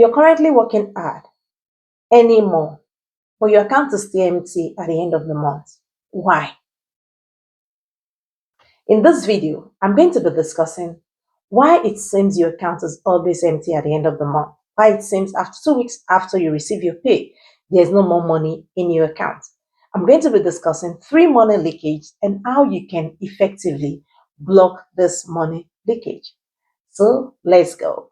You're currently working hard, earning more, but your account is still empty at the end of the month. Why? In this video, I'm going to be discussing why it seems your account is always empty at the end of the month. Why it seems after 2 weeks after you receive your pay, there's no more money in your account. I'm going to be discussing three money leakage and how you can effectively block this money leakage. So let's go.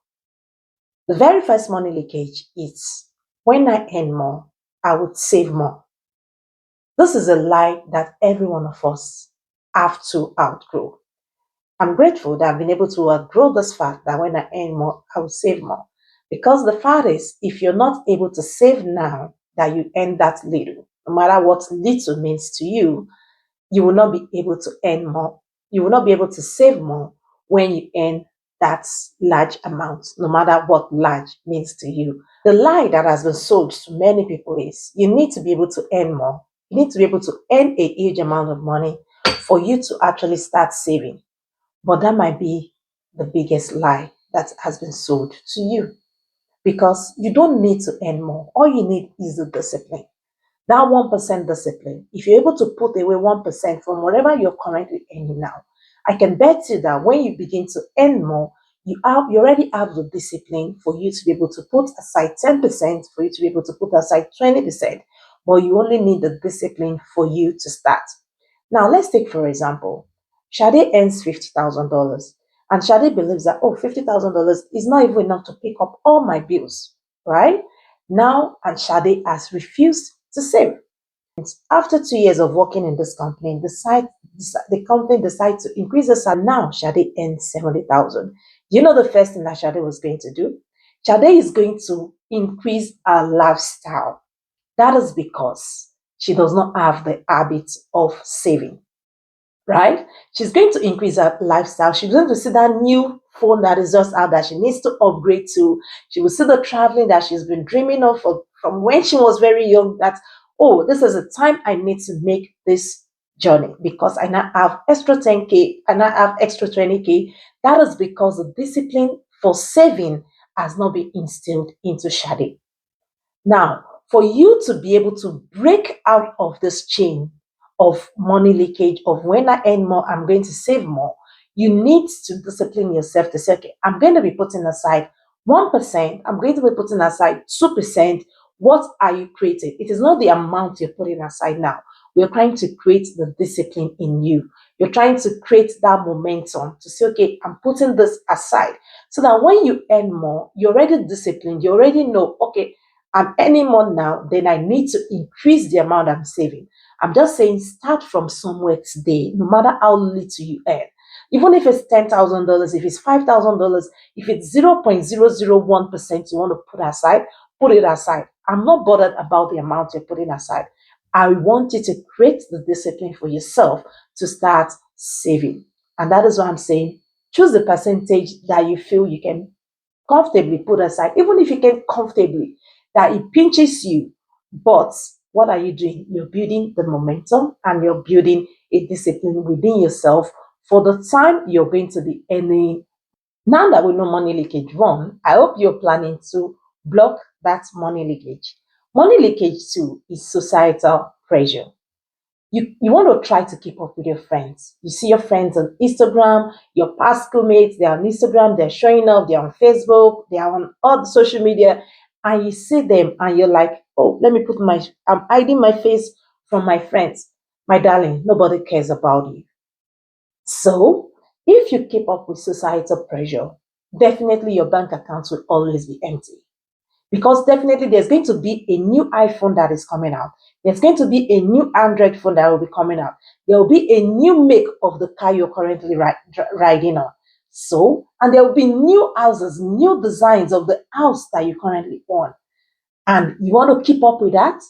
The very first money leakage is when I earn more, I would save more. This is a lie that every one of us have to outgrow. I'm grateful that I've been able to outgrow this fact that when I earn more, I will save more. Because the fact is, if you're not able to save now that you earn that little, no matter what little means to you will not be able to earn more. You will not be able to save more when you earn that large amount, no matter what large means to you. The lie that has been sold to many people is you need to be able to earn more. You need to be able to earn a huge amount of money for you to actually start saving. But that might be the biggest lie that has been sold to you because you don't need to earn more. All you need is the discipline. That 1% discipline, if you're able to put away 1% from whatever you're currently earning now, I can bet you that when you begin to earn more, you already have the discipline for you to be able to put aside 10%, for you to be able to put aside 20%, but you only need the discipline for you to start. Now, let's take, for example, Shade earns $50,000, and Shade believes that, oh, $50,000 is not even enough to pick up all my bills, right? Now, and Shade has refused to save. After 2 years of working in this company, the company decided to increase the salary. Now, Shade earns 70,000. You know the first thing that Shade was going to do? Shade is going to increase her lifestyle. That is because she does not have the habit of saving, right? She's going to increase her lifestyle. She's going to see that new phone that is just out that she needs to upgrade to. She will see the traveling that she's been dreaming of from when she was very young. That, oh, this is a time I need to make this journey because I now have extra 10K and I have extra 20K. That is because the discipline for saving has not been instilled into Shade. Now, for you to be able to break out of this chain of money leakage, of when I earn more, I'm going to save more, you need to discipline yourself to say, okay, I'm going to be putting aside 1%, I'm going to be putting aside 2%. What are you creating? It is not the amount you're putting aside now. We're trying to create the discipline in you. You're trying to create that momentum to say, okay, I'm putting this aside. So that when you earn more, you're already disciplined. You already know, okay, I'm earning more now, then I need to increase the amount I'm saving. I'm just saying start from somewhere today, no matter how little you earn. Even if it's $10,000, if it's $5,000, if it's 0.001% you want to put aside, put it aside. I'm not bothered about the amount you're putting aside. I want you to create the discipline for yourself to start saving. And that is what I'm saying. Choose the percentage that you feel you can comfortably put aside, even if you can comfortably, that it pinches you. But what are you doing? You're building the momentum and you're building a discipline within yourself for the time you're going to be earning. Now that we know money leakage one, I hope you're planning to block that money leakage. Money leakage two is societal pressure. You want to try to keep up with your friends. You see your friends on Instagram, your past schoolmates, they're on Instagram, they're showing up, they're on Facebook, they're on all the social media, and you see them and you're like, oh, I'm hiding my face from my friends. My darling, nobody cares about you. So, if you keep up with societal pressure, definitely your bank account will always be empty because definitely there's going to be a new iPhone that is coming out. There's going to be a new Android phone that will be coming out. There will be a new make of the car you're currently riding on. So, and there will be new houses, new designs of the house that you currently own. And you want to keep up with that?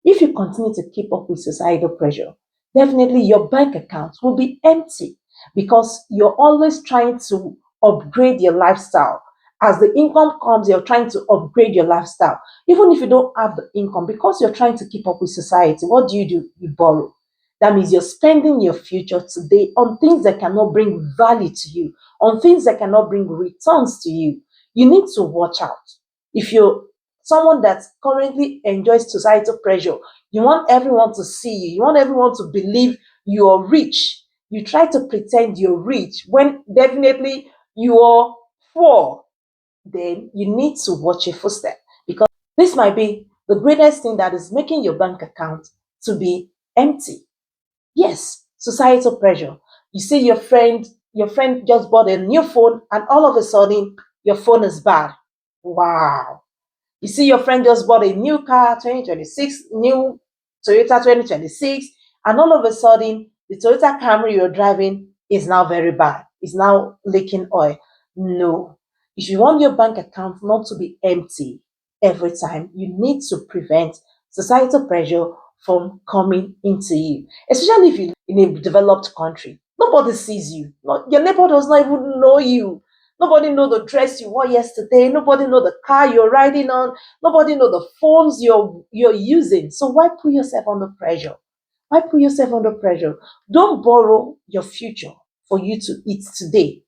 If you continue to keep up with societal pressure, definitely your bank account will be empty because you're always trying to upgrade your lifestyle. As the income comes, you're trying to upgrade your lifestyle. Even if you don't have the income, because you're trying to keep up with society, what do? You borrow. That means you're spending your future today on things that cannot bring value to you, on things that cannot bring returns to you. You need to watch out. If you're someone that currently enjoys societal pressure, you want everyone to see you, you want everyone to believe you're rich. You try to pretend you're rich when definitely you are poor. Then you need to watch your footstep, because this might be the greatest thing that is making your bank account to be empty. Yes, societal pressure. You see your friend just bought a new phone and all of a sudden your phone is bad. Wow. You see your friend just bought a new car, 2026, new Toyota 2026, and all of a sudden the Toyota Camry you're driving is now very bad. It's now leaking oil. No. If you want your bank account not to be empty every time, you need to prevent societal pressure from coming into you, especially if you live in a developed country. Nobody sees you. Your neighbor does not even know you. Nobody know the dress you wore yesterday. Nobody know the car you're riding on. Nobody know the phones you're using. So why put yourself under pressure? Why put yourself under pressure? Don't borrow your future for you to eat today.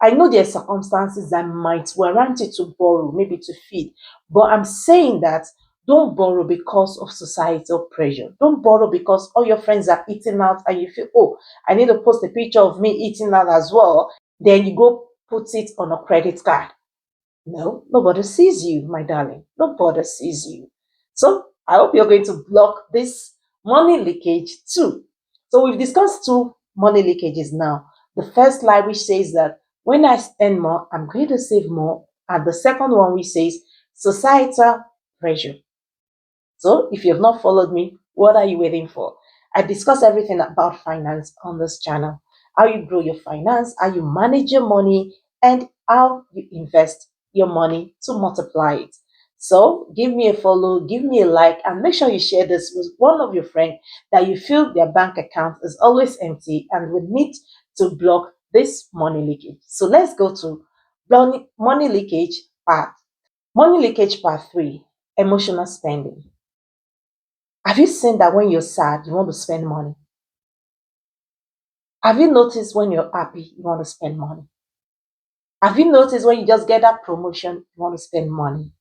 I know there are circumstances that might warrant you to borrow, maybe to feed, but I'm saying that don't borrow because of societal pressure. Don't borrow because all your friends are eating out and you feel, oh, I need to post a picture of me eating out as well. Then you go put it on a credit card. No, nobody sees you, my darling. Nobody sees you. So I hope you're going to block this money leakage too. So we've discussed two money leakages now. The first lie which says that when I spend more, I'm going to save more. And the second one which says societal pressure. So if you have not followed me, what are you waiting for? I discuss everything about finance on this channel. How you grow your finance, how you manage your money, and how you invest your money to multiply it. So give me a follow, give me a like, and make sure you share this with one of your friends that you feel their bank account is always empty and we need to block this money leakage. So let's go to money leakage part. Money leakage part 3, emotional spending. Have you seen that when you're sad, you want to spend money? Have you noticed when you're happy, you want to spend money? Have you noticed when you just get that promotion, you want to spend money?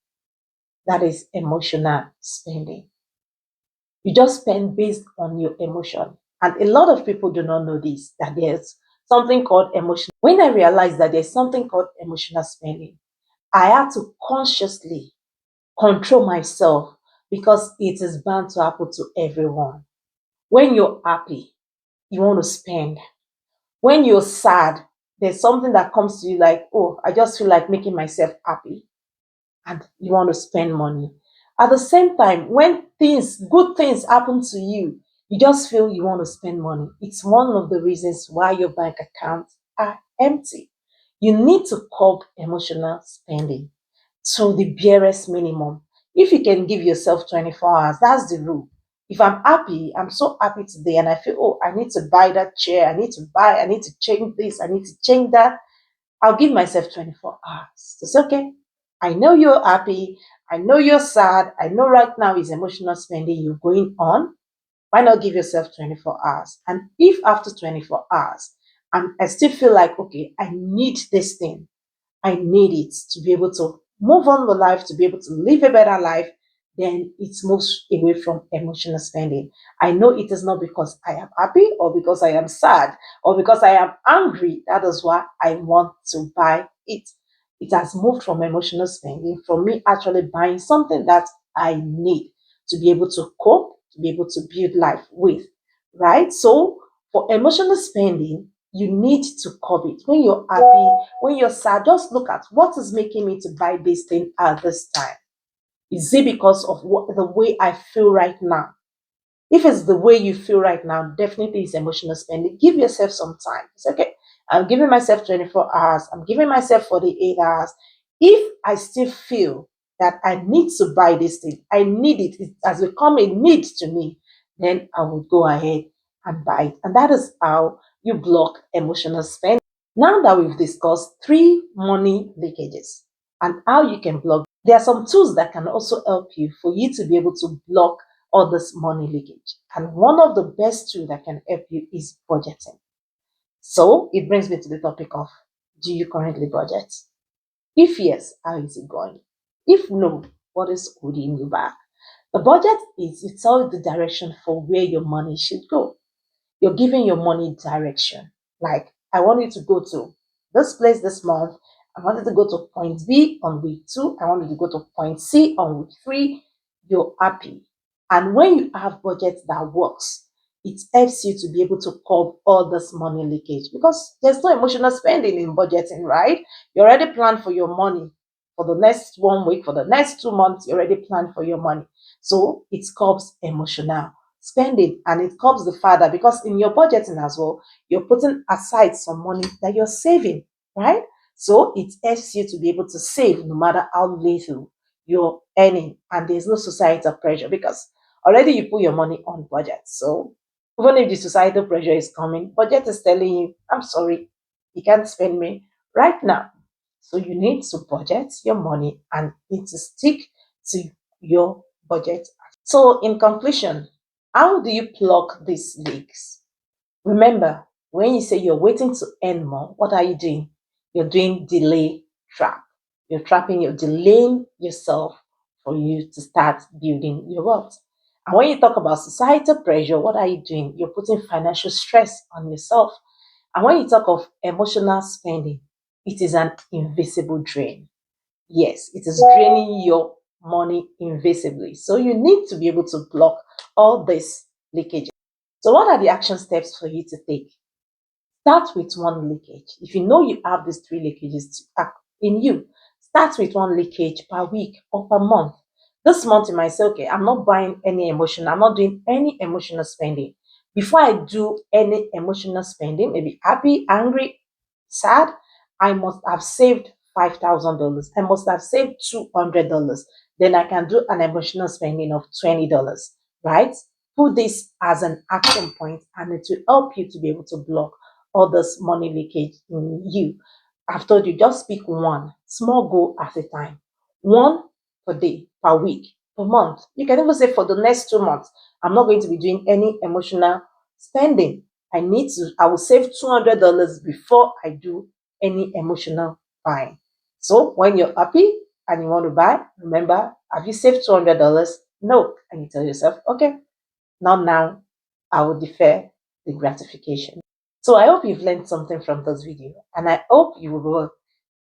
That is emotional spending. You just spend based on your emotion. And a lot of people do not know this, that there's something called emotional. When I realized that there's something called emotional spending, I had to consciously control myself because it is bound to happen to everyone. When you're happy, you want to spend. When you're sad, there's something that comes to you like, oh, I just feel like making myself happy, and you want to spend money. At the same time, when good things happen to you, you just feel you want to spend money. It's one of the reasons why your bank accounts are empty. You need to curb emotional spending to the barest minimum. If you can give yourself 24 hours, that's the rule. If I'm happy, I'm so happy today, and I feel, oh, I need to buy that chair, I need to change this, I need to change that, I'll give myself 24 hours. It's okay. I know you're happy. I know you're sad. I know right now is emotional spending you're going on. Why not give yourself 24 hours? And if after 24 hours, I still feel like, okay, I need this thing, I need it to be able to move on with life, to be able to live a better life, then it moves away from emotional spending. I know it is not because I am happy or because I am sad or because I am angry. That is why I want to buy it. It has moved from emotional spending, from me actually buying something that I need to be able to cope, to be able to build life with, right? So for emotional spending, you need to curb it. When you're happy, when you're sad, just look at what is making me to buy this thing at this time. Is it because of the way I feel right now? If it's the way you feel right now, definitely it's emotional spending. Give yourself some time. It's okay. I'm giving myself 24 hours. I'm giving myself 48 hours. If I still feel that I need to buy this thing, I need it, it has become a need to me, then I will go ahead and buy it. And that is how you block emotional spending. Now that we've discussed 3 money leakages and how you can block, there are some tools that can also help you for you to be able to block all this money leakage. And one of the best tools that can help you is budgeting. So it brings me to the topic of, do you currently budget? If yes, how is it going? If no, what is holding you back? The budget is it tells the direction for where your money should go. You're giving your money direction. Like, I want you to go to this place this month. I wanted to go to point B on week two. I wanted to go to point C on week three. You're happy. And when you have budget that works, it helps you to be able to curb all this money leakage because there's no emotional spending in budgeting, right? You already plan for your money for the next 1 week, for the next 2 months, you already plan for your money. So it curbs emotional spending and it comes the father because in your budgeting as well, you're putting aside some money that you're saving, right? So it helps you to be able to save no matter how little you're earning, and there's no societal pressure because already you put your money on budget. So even if the societal pressure is coming, budget is telling you, I'm sorry, you can't spend me right now. So you need to budget your money and need to stick to your budget. So, in conclusion, how do you plug these leaks? Remember, when you say you're waiting to earn more, what are you doing? You're doing delay trap. You're delaying yourself for you to start building your wealth. And when you talk about societal pressure, what are you doing? You're putting financial stress on yourself. And when you talk of emotional spending, it is an invisible drain. Yes, it is draining your money invisibly. So you need to be able to block all this leakage. So what are the action steps for you to take? Start with one leakage. If you know you have these three leakages in you, start with one leakage per week or per month. This month you might say, okay, I'm not buying any emotion, I'm not doing any emotional spending. Before I do any emotional spending, maybe happy, angry, sad, I must have saved $5,000. I must have saved $200. Then I can do an emotional spending of $20, right? Put this as an action point and it will help you to be able to block all this money leakage in you. I've told you, just pick one small goal at a time. One per day, per week, per month. You can even say for the next 2 months, I'm not going to be doing any emotional spending. I will save $200 before I do any emotional buying. So when you're happy and you want to buy, remember, have you saved $200? No. And you tell yourself, okay, not now, I will defer the gratification. So I hope you've learned something from this video, and I hope you will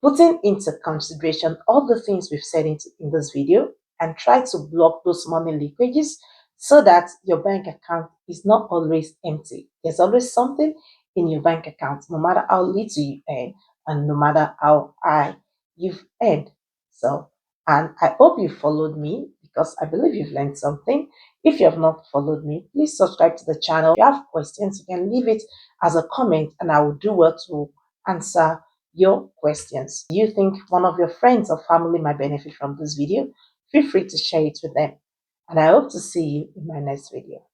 putting into consideration all the things we've said in this video and try to block those money leakages so that your bank account is not always empty. There's always something in your bank account, no matter how little you earn and no matter how high you've earned. So, and I hope you followed me because I believe you've learned something. If you have not followed me, please subscribe to the channel. If you have questions, you can leave it as a comment and I will do well to answer your questions. Do you think one of your friends or family might benefit from this video? Feel free to share it with them. And I hope to see you in my next video.